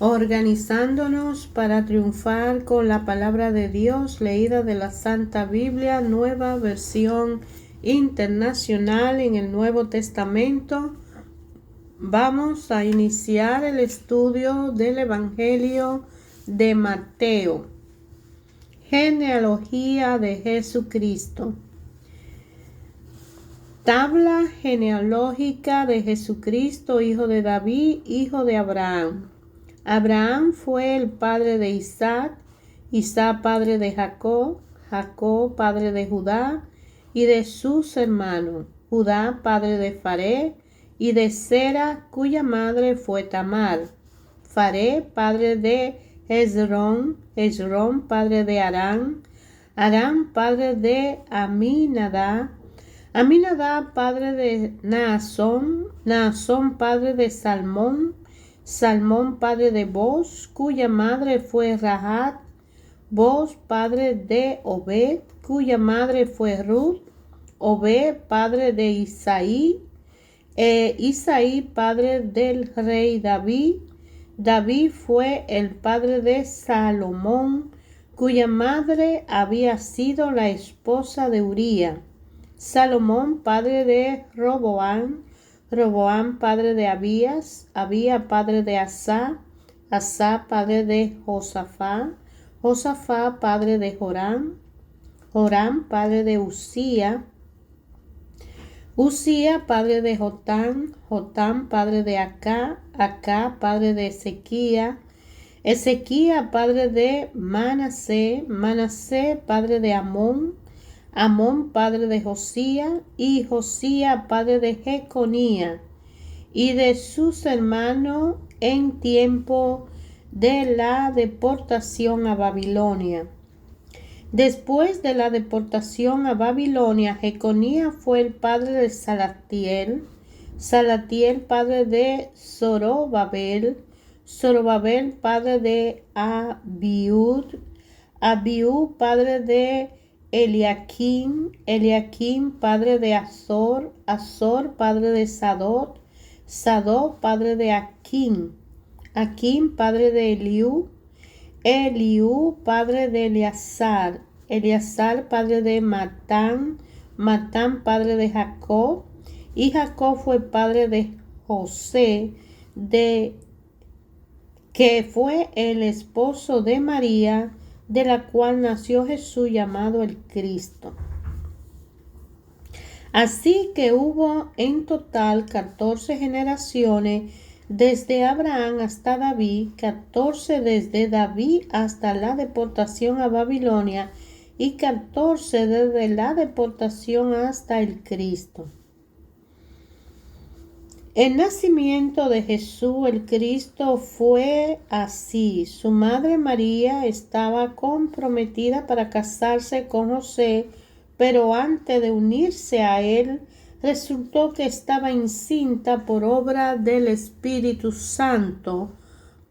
organizándonos para triunfar con la palabra de Dios leída de la Santa Biblia, nueva versión internacional en el Nuevo Testamento. Vamos a iniciar el estudio del Evangelio de Mateo. Genealogía de Jesucristo. Tabla genealógica de Jesucristo, hijo de David, hijo de Abraham. Abraham fue el padre de Isaac, Isaac padre de Jacob, Jacob padre de Judá y de sus hermanos, Judá padre de Faré y de Sera, cuya madre fue Tamar, Faré padre de Hezrón, Hezrón padre de Aram, Aram padre de Aminadab, Aminadab padre de Naasón, Naasón padre de Salmón, Salmón padre de Boz, cuya madre fue Rahab, Boz padre de Obed, cuya madre fue Ruth, Obed padre de Isaí, Isaí padre del rey David, David fue el padre de Salomón, cuya madre había sido la esposa de Uría, Salomón padre de Roboam, Roboam padre de Abías, Abías padre de Asá, Asá padre de Josafá, Josafá padre de Joram, Joram padre de Usía, Usía padre de Jotam, Jotam padre de Acá, Acá padre de Ezequía, Ezequía padre de Manasés, Manasés padre de Amón, Amón padre de Josía y Josía padre de Jeconía y de sus hermanos en tiempo de la deportación a Babilonia. Después de la deportación a Babilonia, Jeconía fue el padre de Salatiel, Salatiel padre de Zorobabel, Zorobabel padre de Abiud, Abiud padre de Eliaquim, Eliaquim padre de Azor, Azor padre de Sadot, Sadot padre de Aquim, Aquim padre de Eliú, Eliú padre de Eleazar, Eleazar padre de Matán, Matán padre de Jacob, y Jacob fue padre de José, que fue el esposo de María, de la cual nació Jesús llamado el Cristo. Así que hubo en total 14 generaciones desde Abraham hasta David, 14 desde David hasta la deportación a Babilonia y 14 desde la deportación hasta el Cristo. El nacimiento de Jesús el Cristo fue así. Su madre María estaba comprometida para casarse con José, pero antes de unirse a él, resultó que estaba encinta por obra del Espíritu Santo.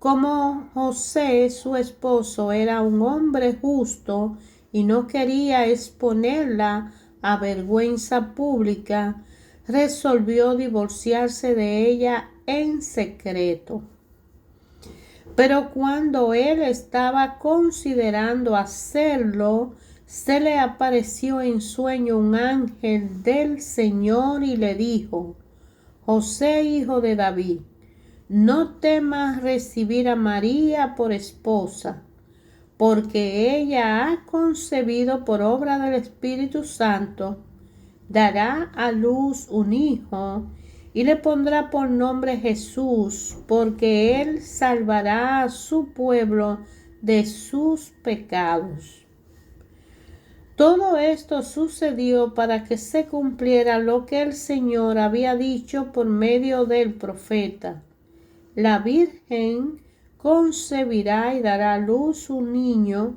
Como José, su esposo, era un hombre justo y no quería exponerla a vergüenza pública, resolvió divorciarse de ella en secreto. Pero cuando él estaba considerando hacerlo, se le apareció en sueño un ángel del Señor y le dijo: José, hijo de David, no temas recibir a María por esposa, porque ella ha concebido por obra del Espíritu Santo. Dará a luz un hijo y le pondrá por nombre Jesús, porque él salvará a su pueblo de sus pecados. Todo esto sucedió para que se cumpliera lo que el Señor había dicho por medio del profeta: la Virgen concebirá y dará a luz un niño,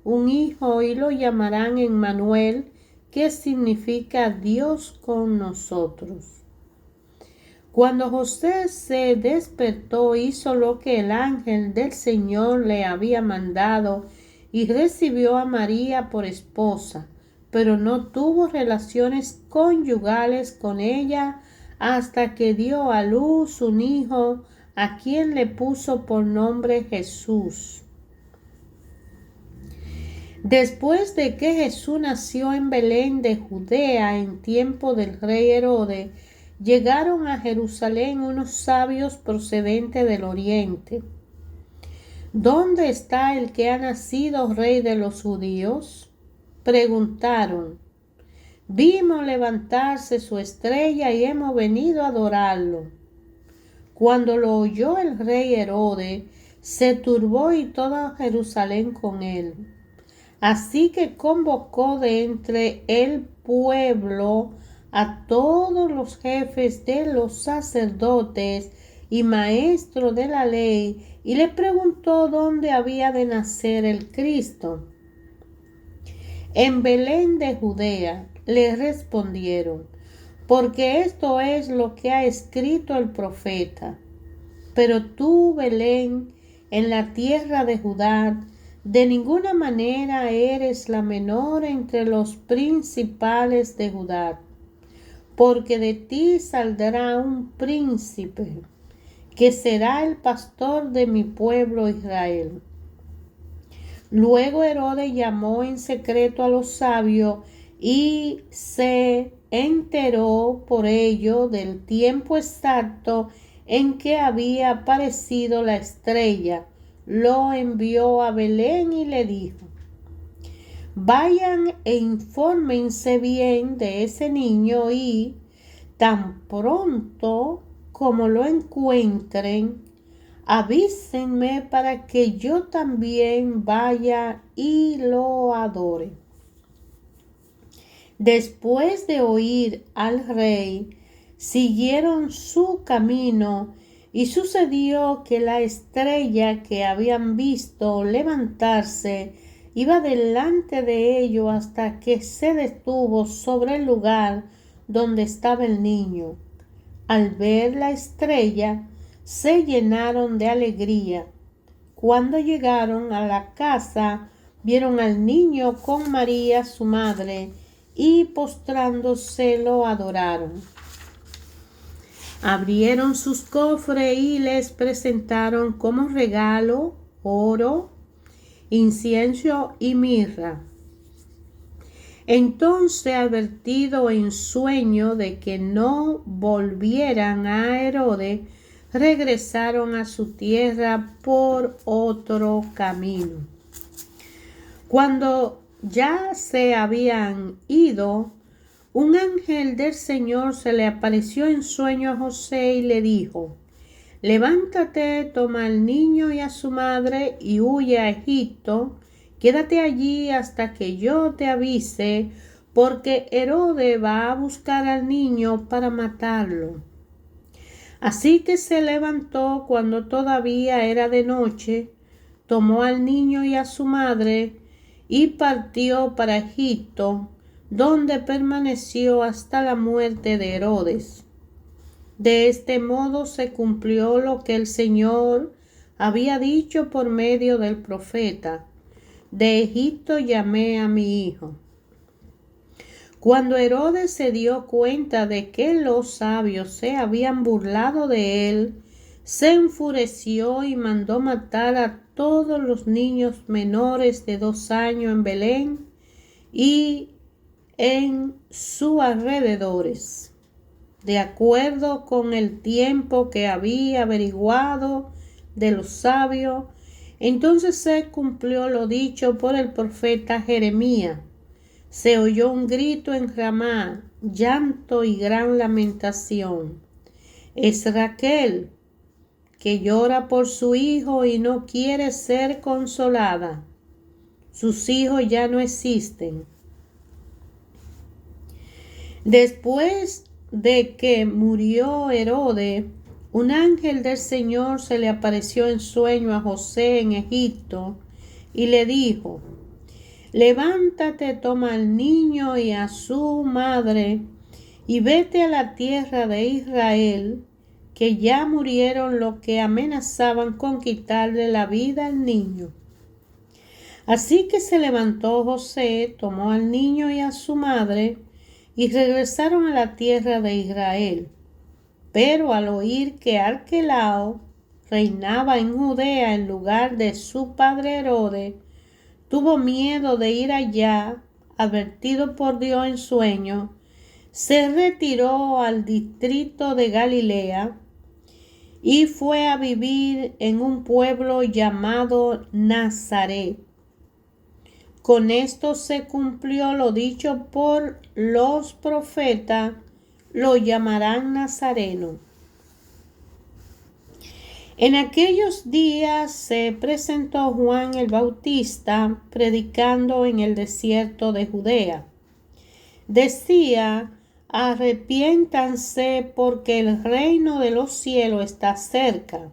un hijo, y lo llamarán Emmanuel, que significa Dios con nosotros. Cuando José se despertó, hizo lo que el ángel del Señor le había mandado y recibió a María por esposa, pero no tuvo relaciones conyugales con ella hasta que dio a luz un hijo, a quien le puso por nombre Jesús. Después de que Jesús nació en Belén de Judea en tiempo del rey Herodes, llegaron a Jerusalén unos sabios procedentes del oriente. ¿Dónde está el que ha nacido rey de los judíos? Preguntaron. Vimos levantarse su estrella y hemos venido a adorarlo. Cuando lo oyó el rey Herodes, se turbó y toda Jerusalén con él. Así que convocó de entre el pueblo a todos los jefes de los sacerdotes y maestros de la ley y le preguntó dónde había de nacer el Cristo. En Belén de Judea, le respondieron, porque esto es lo que ha escrito el profeta. Pero tú, Belén, en la tierra de Judá, de ninguna manera eres la menor entre los principales de Judá, porque de ti saldrá un príncipe, que será el pastor de mi pueblo Israel. Luego Herodes llamó en secreto a los sabios y se enteró por ello del tiempo exacto en que había aparecido la estrella. Lo envió a Belén y le dijo: vayan e infórmense bien de ese niño y tan pronto como lo encuentren, avísenme para que yo también vaya y lo adore. Después de oír al rey, siguieron su camino y sucedió que la estrella que habían visto levantarse iba delante de ellos hasta que se detuvo sobre el lugar donde estaba el niño. Al ver la estrella, se llenaron de alegría. Cuando llegaron a la casa, vieron al niño con María, su madre, y postrándose lo adoraron. Abrieron sus cofres y les presentaron como regalo oro, incienso y mirra. Entonces, advertido en sueño de que no volvieran a Herodes, regresaron a su tierra por otro camino. Cuando ya se habían ido, un ángel del Señor se le apareció en sueño a José y le dijo: levántate, toma al niño y a su madre y huye a Egipto. Quédate allí hasta que yo te avise, porque Herodes va a buscar al niño para matarlo. Así que se levantó cuando todavía era de noche, tomó al niño y a su madre y partió para Egipto, donde permaneció hasta la muerte de Herodes. De este modo se cumplió lo que el Señor había dicho por medio del profeta: de Egipto llamé a mi hijo. Cuando Herodes se dio cuenta de que los sabios se habían burlado de él, se enfureció y mandó matar a todos los niños menores de 2 años en Belén y en sus alrededores, de acuerdo con el tiempo que había averiguado de los sabios. Entonces se cumplió lo dicho por el profeta Jeremías. Se oyó un grito en Ramá, llanto y gran lamentación. Es Raquel, que llora por su hijo y no quiere ser consolada. Sus hijos ya no existen. Después de que murió Herodes, un ángel del Señor se le apareció en sueño a José en Egipto y le dijo: levántate, toma al niño y a su madre y vete a la tierra de Israel, que ya murieron los que amenazaban con quitarle la vida al niño. Así que se levantó José, tomó al niño y a su madre y regresaron a la tierra de Israel. Pero al oír que Arquelao, reinaba en Judea en lugar de su padre Herodes, tuvo miedo de ir allá, advertido por Dios en sueño, se retiró al distrito de Galilea y fue a vivir en un pueblo llamado Nazaret. Con esto se cumplió lo dicho por los profetas: lo llamarán Nazareno. En aquellos días se presentó Juan el Bautista predicando en el desierto de Judea. Decía: arrepiéntanse porque el reino de los cielos está cerca.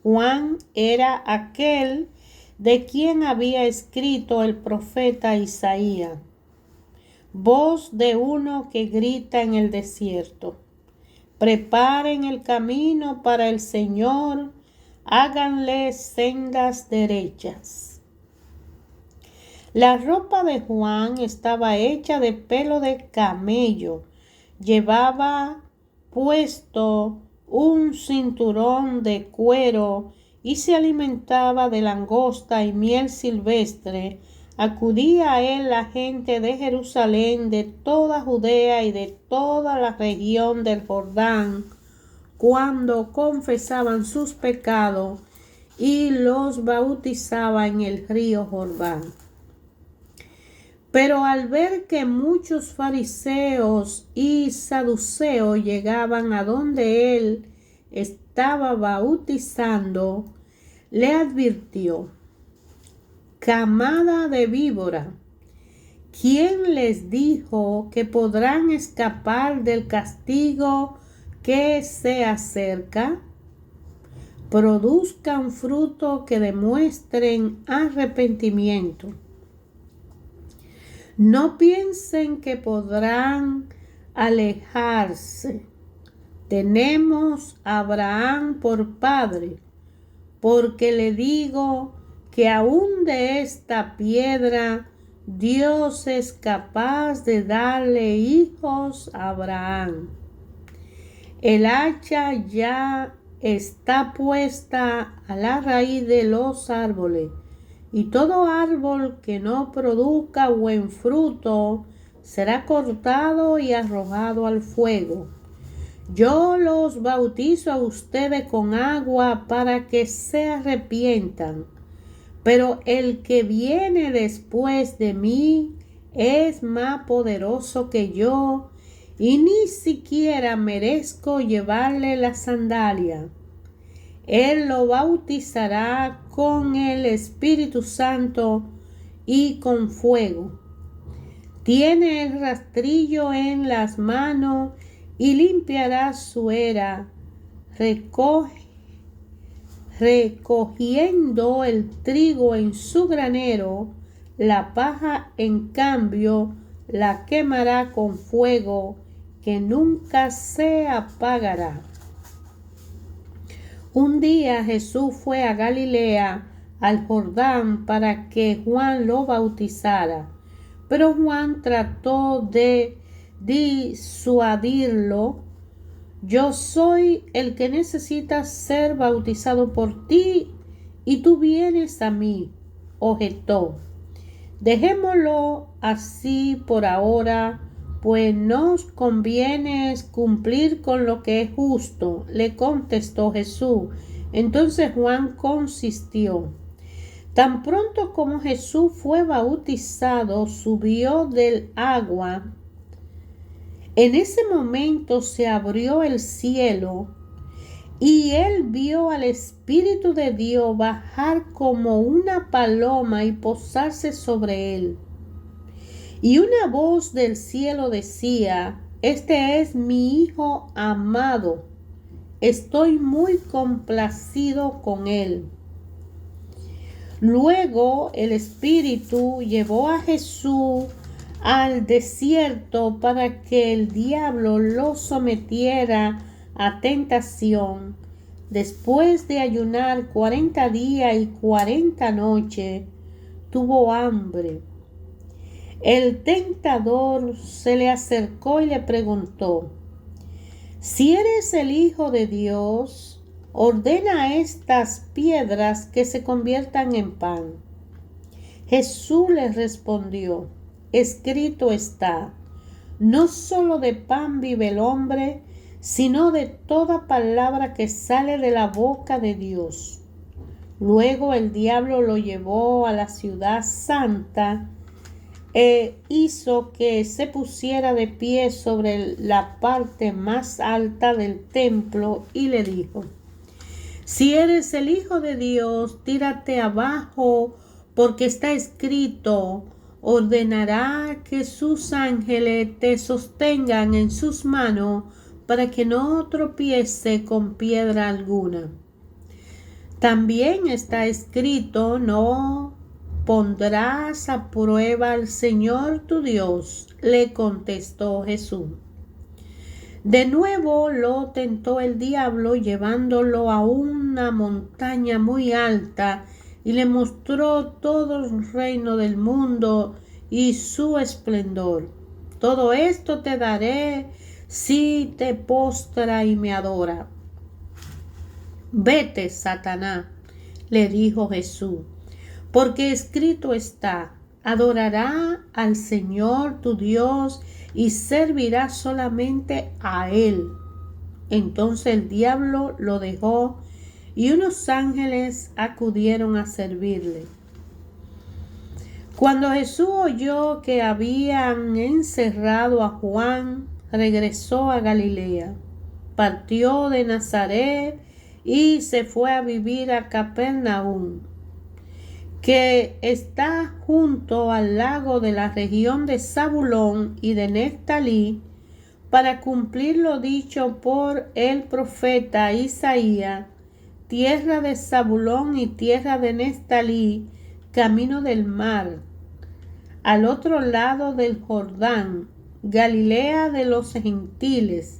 Juan era aquel de quien había escrito el profeta Isaías: voz de uno que grita en el desierto: preparen el camino para el Señor, háganle sendas derechas. La ropa de Juan estaba hecha de pelo de camello. Llevaba puesto un cinturón de cuero y se alimentaba de langosta y miel silvestre. Acudía a él la gente de Jerusalén, de toda Judea y de toda la región del Jordán, cuando confesaban sus pecados y los bautizaba en el río Jordán. Pero al ver que muchos fariseos y saduceos llegaban a donde él estaba bautizando, le advirtió: camada de víbora, ¿quién les dijo que podrán escapar del castigo que se acerca? Produzcan fruto que demuestren arrepentimiento. No piensen que podrán alejarse. Tenemos a Abraham por padre, porque le digo que aún de esta piedra Dios es capaz de darle hijos a Abraham. El hacha ya está puesta a la raíz de los árboles, y todo árbol que no produzca buen fruto será cortado y arrojado al fuego. Yo los bautizo a ustedes con agua para que se arrepientan, pero el que viene después de mí es más poderoso que yo, y ni siquiera merezco llevarle la sandalia. Él lo bautizará con el Espíritu Santo y con fuego. Tiene el rastrillo en las manos y limpiará su era, recogiendo el trigo en su granero, la paja en cambio la quemará con fuego que nunca se apagará. Un día Jesús fue a Galilea, al Jordán, para que Juan lo bautizara. Pero Juan trató de disuadirlo. Yo soy el que necesita ser bautizado por ti, y tú vienes a mí, objetó. Dejémoslo así por ahora, pues nos conviene cumplir con lo que es justo, le contestó Jesús. Entonces Juan consistió. Tan pronto como Jesús fue bautizado, subió del agua. En ese momento se abrió el cielo y él vio al Espíritu de Dios bajar como una paloma y posarse sobre él. Y una voz del cielo decía: este es mi Hijo amado, estoy muy complacido con él. Luego el Espíritu llevó a Jesús al desierto para que el diablo lo sometiera a tentación. Después de ayunar 40 días y 40 noches, tuvo hambre. El tentador se le acercó y le preguntó: si eres el Hijo de Dios, ordena a estas piedras que se conviertan en pan. Jesús les respondió, escrito está, no solo de pan vive el hombre, sino de toda palabra que sale de la boca de Dios. Luego el diablo lo llevó a la ciudad santa e hizo que se pusiera de pie sobre la parte más alta del templo y le dijo, si eres el Hijo de Dios, tírate abajo, porque está escrito, ordenará que sus ángeles te sostengan en sus manos para que no tropiece con piedra alguna. También está escrito, no pondrás a prueba al Señor tu Dios, le contestó Jesús. De nuevo lo tentó el diablo llevándolo a una montaña muy alta y le mostró todo el reino del mundo y su esplendor. Todo esto te daré si te postras y me adoras. Vete, Satanás, le dijo Jesús, porque escrito está, adorará al Señor tu Dios y servirá solamente a Él. Entonces el diablo lo dejó y unos ángeles acudieron a servirle. Cuando Jesús oyó que habían encerrado a Juan, regresó a Galilea, partió de Nazaret y se fue a vivir a Capernaum, que está junto al lago de la región de Zabulón y de Neftalí, para cumplir lo dicho por el profeta Isaías, tierra de Zabulón y tierra de Neftalí, camino del mar, al otro lado del Jordán, Galilea de los gentiles.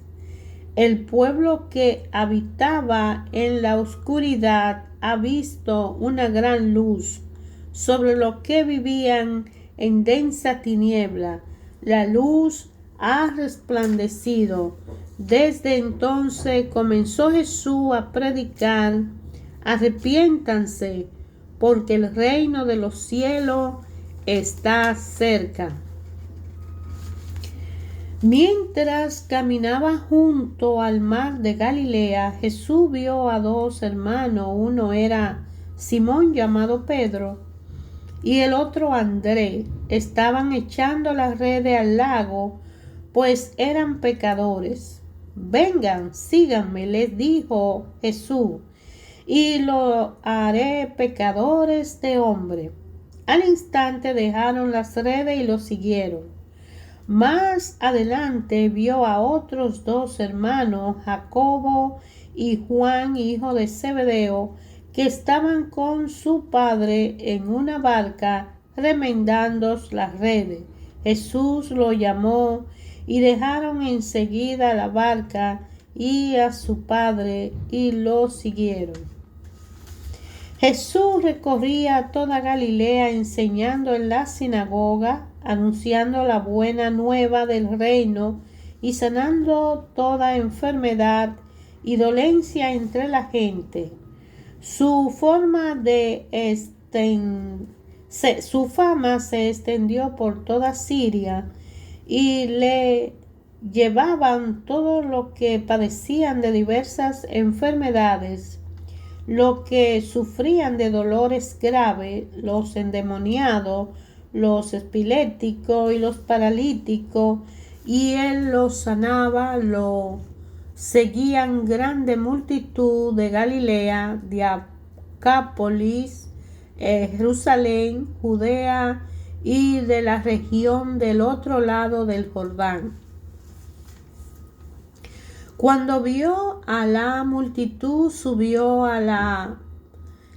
El pueblo que habitaba en la oscuridad ha visto una gran luz. Sobre los que vivían en densa tiniebla, la luz ha resplandecido. Desde entonces comenzó Jesús a predicar, arrepiéntanse, porque el reino de los cielos está cerca. Mientras caminaba junto al mar de Galilea, Jesús vio a dos hermanos. Uno era Simón llamado Pedro y el otro Andrés. Estaban echando las redes al lago, pues eran pescadores. Vengan, síganme, les dijo Jesús, y lo haré pescadores de hombres. Al instante dejaron las redes y lo siguieron. Más adelante vio a otros dos hermanos, Jacobo y Juan, hijo de Zebedeo, que estaban con su padre en una barca remendando las redes. Jesús lo llamó y dejaron enseguida la barca y a su padre y lo siguieron. Jesús recorría toda Galilea enseñando en la sinagoga, anunciando la buena nueva del reino y sanando toda enfermedad y dolencia entre la gente. Su fama se extendió por toda Siria y le llevaban todos los que padecían de diversas enfermedades, los que sufrían de dolores graves, los endemoniados, los epilépticos y los paralíticos, y él los sanaba. Lo seguían grande multitud de Galilea, Decápolis, Jerusalén, Judea y de la región del otro lado del Jordán. Cuando vio a la multitud, subió a la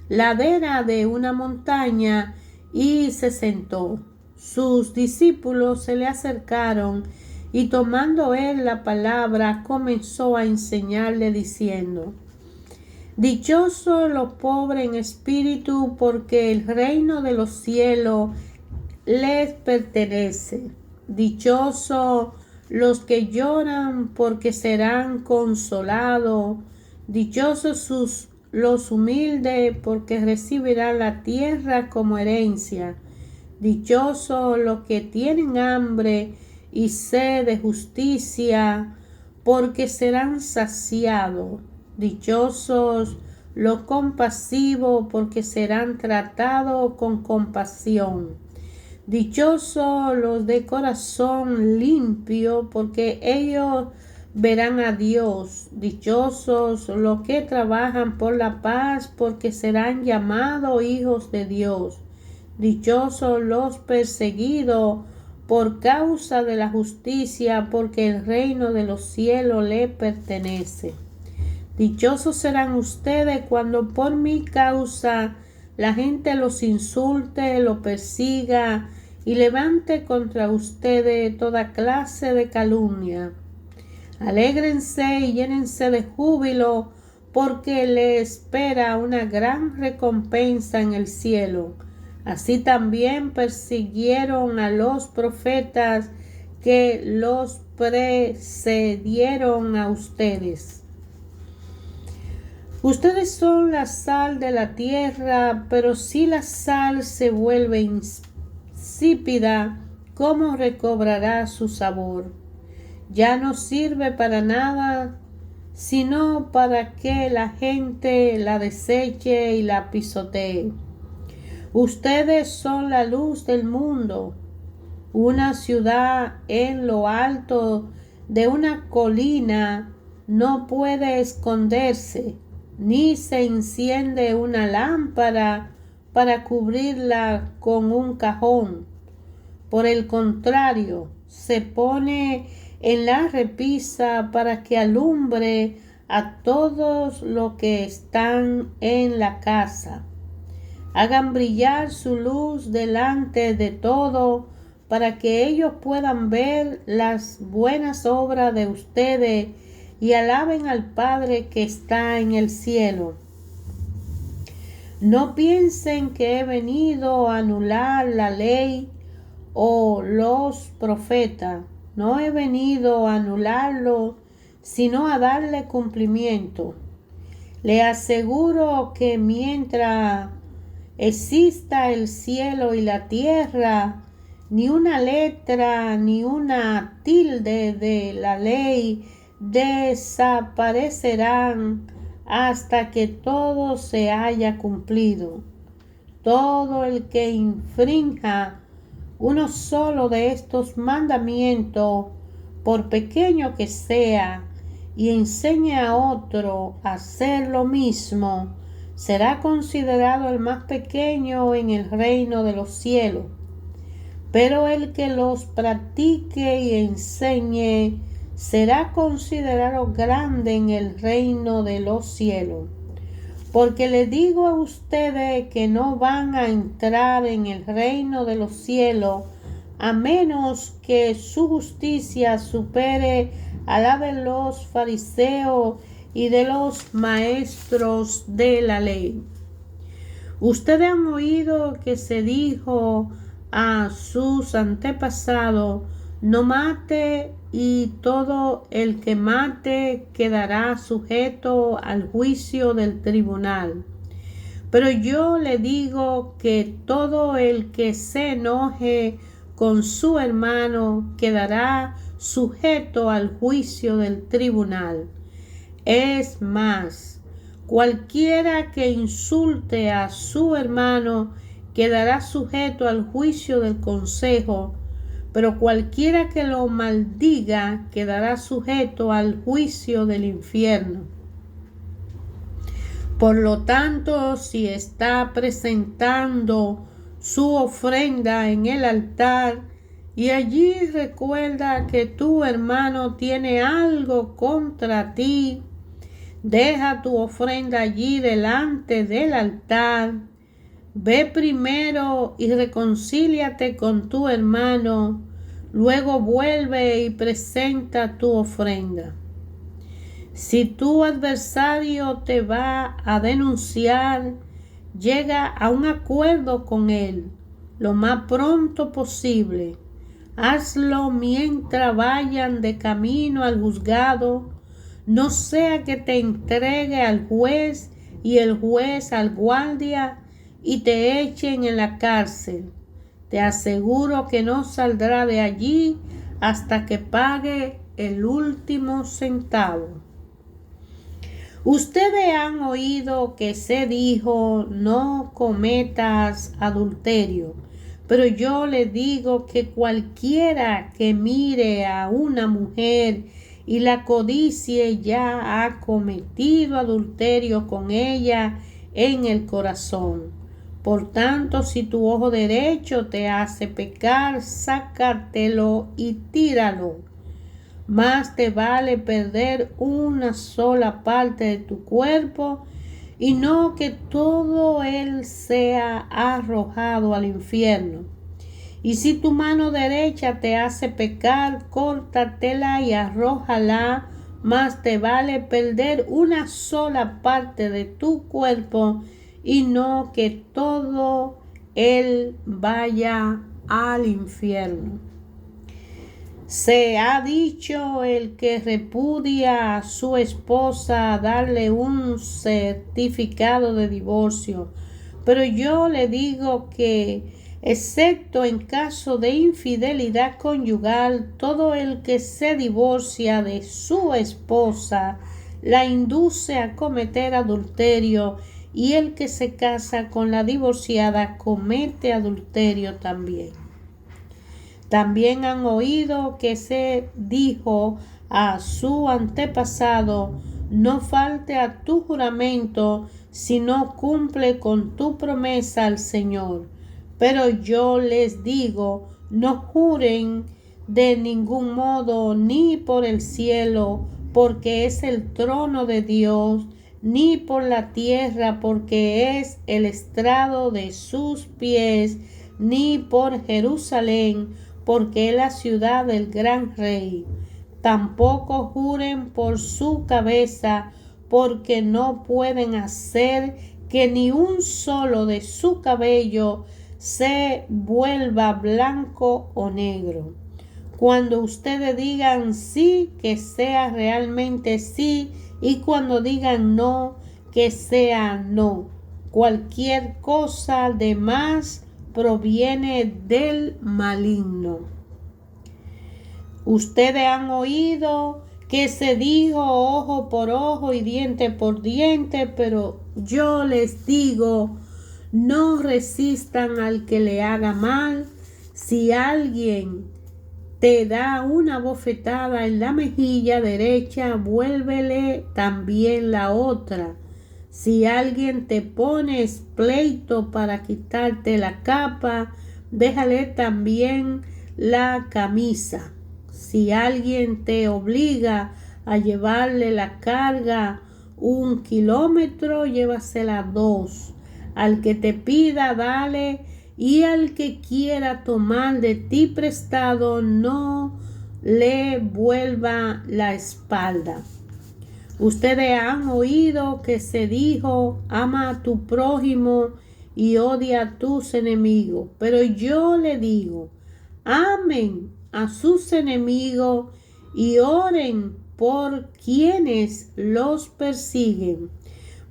ladera de una montaña y se sentó. Sus discípulos se le acercaron y tomando él la palabra comenzó a enseñarle diciendo: Dichosos los pobres en espíritu, porque el reino de los cielos les pertenece. Dichosos los que lloran, porque serán consolados. Dichosos los humildes, porque recibirán la tierra como herencia. Dichosos los que tienen hambre y sed de justicia, porque serán saciados. Dichosos los compasivos, porque serán tratados con compasión. Dichosos los de corazón limpio, porque ellos verán a Dios. Dichosos los que trabajan por la paz, porque serán llamados hijos de Dios. Dichosos los perseguidos por causa de la justicia, porque el reino de los cielos le pertenece. Dichosos serán ustedes cuando por mi causa la gente los insulte, los persiga y levante contra ustedes toda clase de calumnia. Alégrense y llénense de júbilo, porque les espera una gran recompensa en el cielo. Así también persiguieron a los profetas que los precedieron a ustedes. Ustedes son la sal de la tierra, pero si la sal se vuelve insípida, ¿cómo recobrará su sabor? Ya no sirve para nada, sino para que la gente la deseche y la pisotee. Ustedes son la luz del mundo. Una ciudad en lo alto de una colina no puede esconderse, ni se enciende una lámpara para cubrirla con un cajón. Por el contrario, se pone en la repisa para que alumbre a todos los que están en la casa. Hagan brillar su luz delante de todo, para que ellos puedan ver las buenas obras de ustedes y alaben al Padre que está en el cielo. No piensen que he venido a anular la ley o los profetas. No he venido a anularlo, sino a darle cumplimiento. Le aseguro que mientras exista el cielo y la tierra, ni una letra ni una tilde de la ley desaparecerán hasta que todo se haya cumplido. Todo el que infrinja uno solo de estos mandamientos, por pequeño que sea, y enseñe a otro a hacer lo mismo, será considerado el más pequeño en el reino de los cielos. Pero el que los practique y enseñe será considerado grande en el reino de los cielos. Porque les digo a ustedes que no van a entrar en el reino de los cielos a menos que su justicia supere a la de los fariseos y de los maestros de la ley. Ustedes han oído que se dijo a sus antepasados: no mate, y todo el que mate quedará sujeto al juicio del tribunal. Pero yo le digo que todo el que se enoje con su hermano quedará sujeto al juicio del tribunal. Es más, cualquiera que insulte a su hermano quedará sujeto al juicio del consejo, pero cualquiera que lo maldiga quedará sujeto al juicio del infierno. Por lo tanto, si está presentando su ofrenda en el altar y allí recuerda que tu hermano tiene algo contra ti, deja tu ofrenda allí delante del altar. Ve primero y reconcíliate con tu hermano, luego vuelve y presenta tu ofrenda. Si tu adversario te va a denunciar, llega a un acuerdo con él lo más pronto posible. Hazlo mientras vayan de camino al juzgado. no sea que te entregue al juez y el juez al guardia y te echen en la cárcel. Te aseguro que no saldrá de allí hasta que pague el último centavo. Ustedes han oído que se dijo, no cometas adulterio. Pero yo les digo que cualquiera que mire a una mujer y la codicie ya ha cometido adulterio con ella en el corazón. Por tanto, si tu ojo derecho te hace pecar, sácatelo y tíralo. Más te vale perder una sola parte de tu cuerpo y no que todo él sea arrojado al infierno. Y si tu mano derecha te hace pecar, córtatela y arrójala. Más te vale perder una sola parte de tu cuerpo y no que todo él vaya al infierno. Se ha dicho, el que repudia a su esposa darle un certificado de divorcio. Pero yo le digo que, excepto en caso de infidelidad conyugal, todo el que se divorcia de su esposa la induce a cometer adulterio, y el que se casa con la divorciada comete adulterio también. También han oído que se dijo a su antepasado, no falte a tu juramento si no cumple con tu promesa al Señor. Pero yo les digo, no juren de ningún modo, ni por el cielo, porque es el trono de Dios, ni por la tierra, porque es el estrado de sus pies, ni por Jerusalén, porque es la ciudad del gran rey. Tampoco juren por su cabeza, porque no pueden hacer que ni un solo de su cabello se vuelva blanco o negro. Cuando ustedes digan sí, que sea realmente sí, y cuando digan no, que sea no. Cualquier cosa de más proviene del maligno. Ustedes han oído que se dijo ojo por ojo y diente por diente, pero yo les digo, no resistan al que le haga mal. Si alguien te da una bofetada en la mejilla derecha, vuélvele también la otra. Si alguien te pone pleito para quitarte la capa, déjale también la camisa. Si alguien te obliga a llevarle la carga 1 kilómetro, llévasela 2. Al que te pida, dale, y al que quiera tomar de ti prestado, no le vuelva la espalda. Ustedes han oído que se dijo, ama a tu prójimo y odia a tus enemigos. Pero yo le digo, amen a sus enemigos y oren por quienes los persiguen,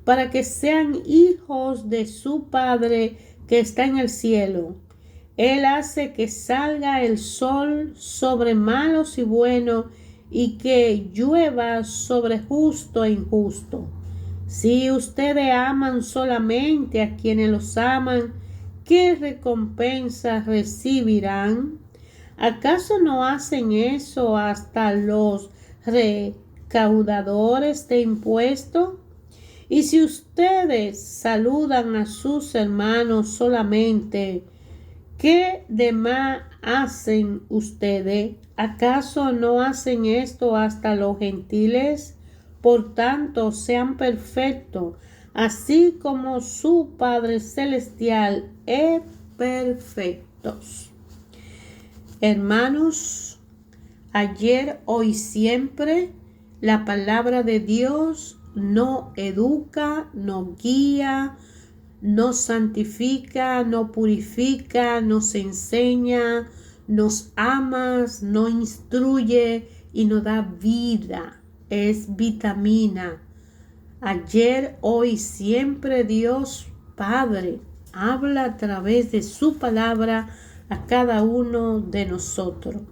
para que sean hijos de su Padre que está en el cielo. Él hace que salga el sol sobre malos y buenos, y que llueva sobre justo e injusto. Si ustedes aman solamente a quienes los aman, ¿qué recompensa recibirán? ¿Acaso no hacen eso hasta los recaudadores de impuestos? Y si ustedes saludan a sus hermanos solamente, ¿qué demás hacen ustedes? ¿Acaso no hacen esto hasta los gentiles? Por tanto, sean perfectos, así como su Padre Celestial es perfectos. Hermanos, ayer, hoy, siempre, la palabra de Dios nos educa, nos guía, nos santifica, nos purifica, nos enseña, nos ama, nos instruye y nos da vida. es vitamina. Ayer, hoy, siempre Dios Padre habla a través de su palabra a cada uno de nosotros.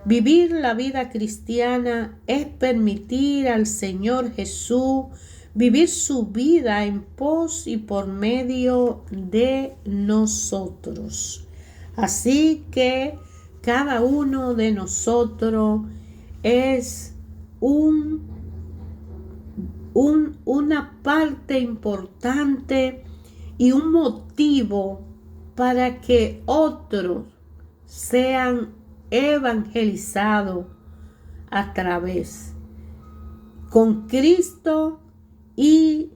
Vivir la vida cristiana es permitir al Señor Jesús vivir su vida en pos y por medio de nosotros. Así que cada uno de nosotros es una parte importante y un motivo para que otros sean evangelizados a través con Cristo, y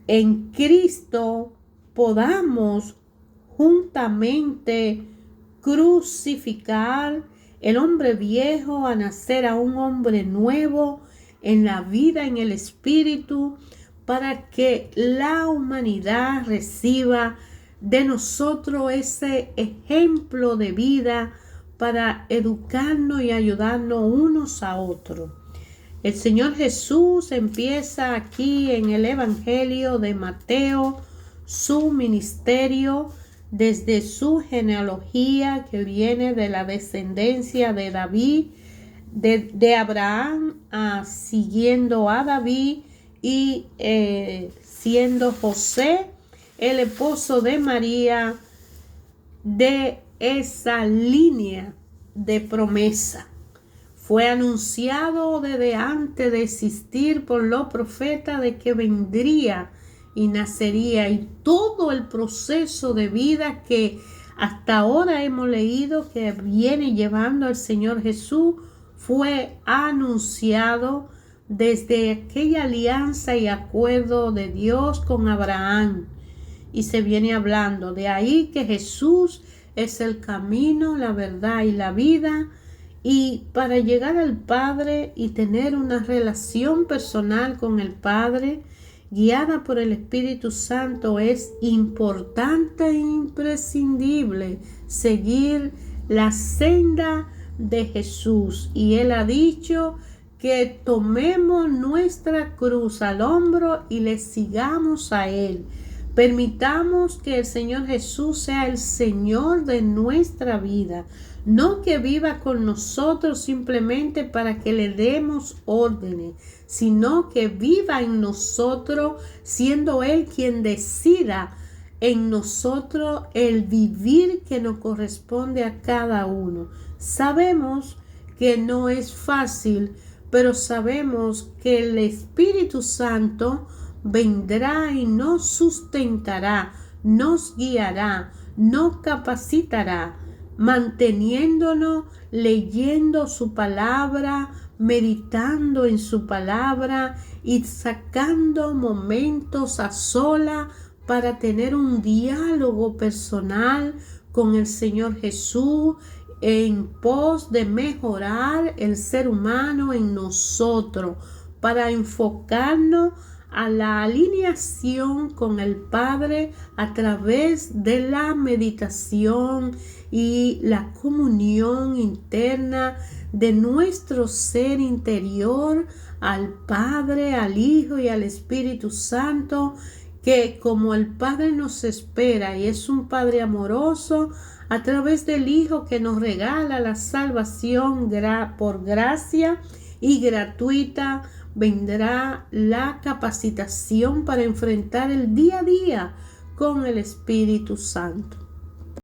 en Cristo podamos juntamente crucificar el hombre viejo a nacer a un hombre nuevo en la vida, en el espíritu, para que la humanidad reciba de nosotros ese ejemplo de vida para educarnos y ayudarnos unos a otros. El Señor Jesús empieza aquí en el Evangelio de Mateo su ministerio desde su genealogía, que viene de la descendencia de David, de Abraham, siguiendo a David y siendo José el esposo de María, de esa línea de promesa. Fue anunciado desde antes de existir por los profetas de que vendría y nacería, y todo el proceso de vida que hasta ahora hemos leído que viene llevando el Señor Jesús fue anunciado desde aquella alianza y acuerdo de Dios con Abraham, y se viene hablando de ahí que Jesús es el camino, la verdad y la vida. Y para llegar al Padre y tener una relación personal con el Padre, guiada por el Espíritu Santo, es importante e imprescindible seguir la senda de Jesús. Y Él ha dicho que tomemos nuestra cruz al hombro y le sigamos a Él. Permitamos que el Señor Jesús sea el Señor de nuestra vida. No que viva con nosotros simplemente para que le demos órdenes, sino que viva en nosotros, siendo Él quien decida en nosotros el vivir que nos corresponde a cada uno. Sabemos que no es fácil, pero sabemos que el Espíritu Santo vendrá y nos sustentará, nos guiará, nos capacitará, manteniéndonos leyendo su palabra, meditando en su palabra y sacando momentos a sola para tener un diálogo personal con el Señor Jesús en pos de mejorar el ser humano en nosotros, para enfocarnos a la alineación con el Padre a través de la meditación y la comunión interna de nuestro ser interior al Padre, al Hijo y al Espíritu Santo, que como el Padre nos espera y es un Padre amoroso, a través del Hijo que nos regala la salvación por gracia y gratuita, vendrá la capacitación para enfrentar el día a día con el Espíritu Santo.